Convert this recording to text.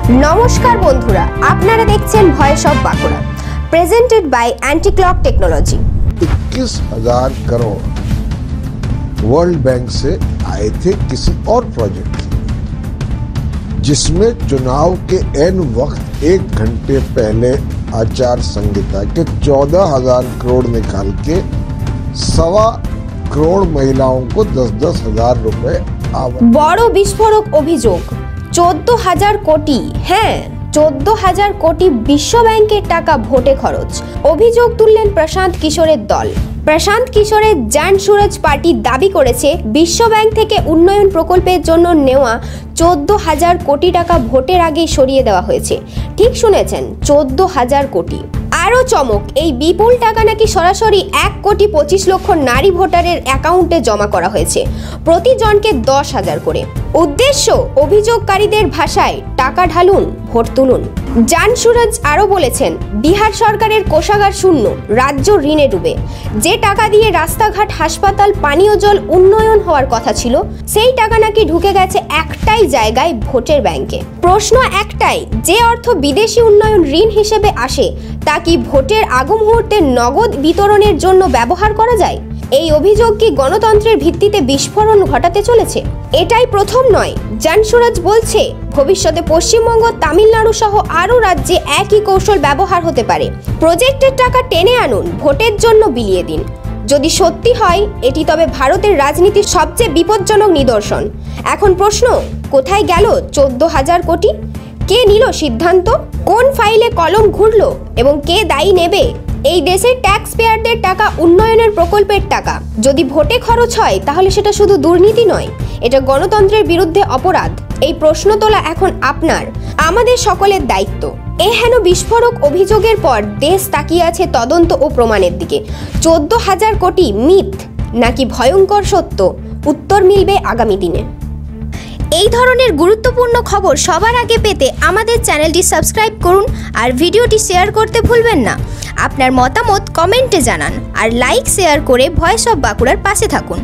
নমস্কার বন্ধুরা, আপনারা দেখছেন voice of Bankura, presented by anticlock technology. 21,000 crore world bank से आए थे किसी और प्रोजेक्ट से, जिसमें चुनाव के एन वक्त 1 घंटे पहले आचार संहिता के 14,000 करोड़ निकाल के 1.25 करोड़ महिलाओं को 10-10 हजार रुपए বড় বিস্ফোরক অভিযোগ 14,000 কোটি। হ্যাঁ, 14,000 কোটি বিশ্ব ব্যাংকের টাকা ভোটে খরচ। অভিযোগ তুললেন প্রশান্ত কিশোরের দল। প্রশান্ত কিশোরের জ্যান সুরজ পার্টি দাবি করেছে বিশ্ব ব্যাংক থেকে উন্নয়ন প্রকল্পের জন্য নেওয়া 14,000 কোটি টাকা ভোটের আগে সরিয়ে দেওয়া হয়েছে। ঠিক শুনেছেন, 14,000 কোটি। আরও চমক, এই বিপুল টাকা নাকি সরাসরি 1,25,00,000 নারী ভোটারের অ্যাকাউন্টে জমা করা হয়েছে, প্রতিজনকে 10,000 করে। উদ্দেশ্য, অভিযোগকারীদের ভাষায় টাকা ঢালুন, ভোট তুলুন। জ্যান সুরজ আরও বলেছেন, বিহার সরকারের কোষাগার শূন্য, রাজ্য ঋণে ডুবে। যে টাকা দিয়ে রাস্তাঘাট, হাসপাতাল, পানীয় জল উন্নয়ন হওয়ার কথা ছিল, সেই টাকা নাকি ঢুকে গেছে একটাই জায়গায়, ভোটের ব্যাংকে। প্রশ্ন একটাই, যে অর্থ বিদেশি উন্নয়ন ঋণ হিসেবে আসে তা কি ভোটের আগ মুহূর্তে নগদ বিতরণের জন্য ব্যবহার করা যায়? এই অভিযোগ কি গণতন্ত্রের ভিত্তিতে বিস্ফোরণ ঘটাতে চলেছে? এটাই প্রথম নয়। জ্যান সুরজ বলছে, ভবিষ্যতে পশ্চিমবঙ্গ, তামিলনাড়ু সহ আরও রাজ্যে একই কৌশল ব্যবহার হতে পারে। প্রজেক্টের টাকা টেনে আনুন, ভোটের জন্য বিলিয়ে দিন। যদি সত্যি হয় এটি, তবে ভারতের রাজনীতির সবচেয়ে বিপজ্জনক নিদর্শন। এখন প্রশ্ন, কোথায় গেল 14,000 কোটি? কে নিল সিদ্ধান্ত? কোন ফাইলে কলম ঘুরলো এবং কে দায়ী নেবে? এই দেশের ট্যাক্স পেয়ারদের টাকা, উন্নয়নের প্রকল্পের টাকা যদি ভোটে খরচ হয়, তাহলে সেটা শুধু দুর্নীতি নয়, এটা গণতন্ত্রের বিরুদ্ধে অপরাধ। এই প্রশ্ন তোলা এখন আপনার, আমাদের সকলের দায়িত্ব। হেন বিস্ফোরক অভিযোগের পর দেশ তাকিয়ে আছে তদন্ত ও প্রমাণের দিকে। 14,000 কোটি মিথ নাকি ভয়ঙ্কর সত্য? উত্তর মিলবে আগামী দিনে। এই ধরনের গুরুত্বপূর্ণ খবর সবার আগে পেতে আমাদের চ্যানেলটি সাবস্ক্রাইব করুন আর ভিডিওটি শেয়ার করতে ভুলবেন না। আপনার মতামত কমেন্টে জানান আর লাইক শেয়ার করে ভয়েস অফ বাঁকুড়ার পাশে থাকুন।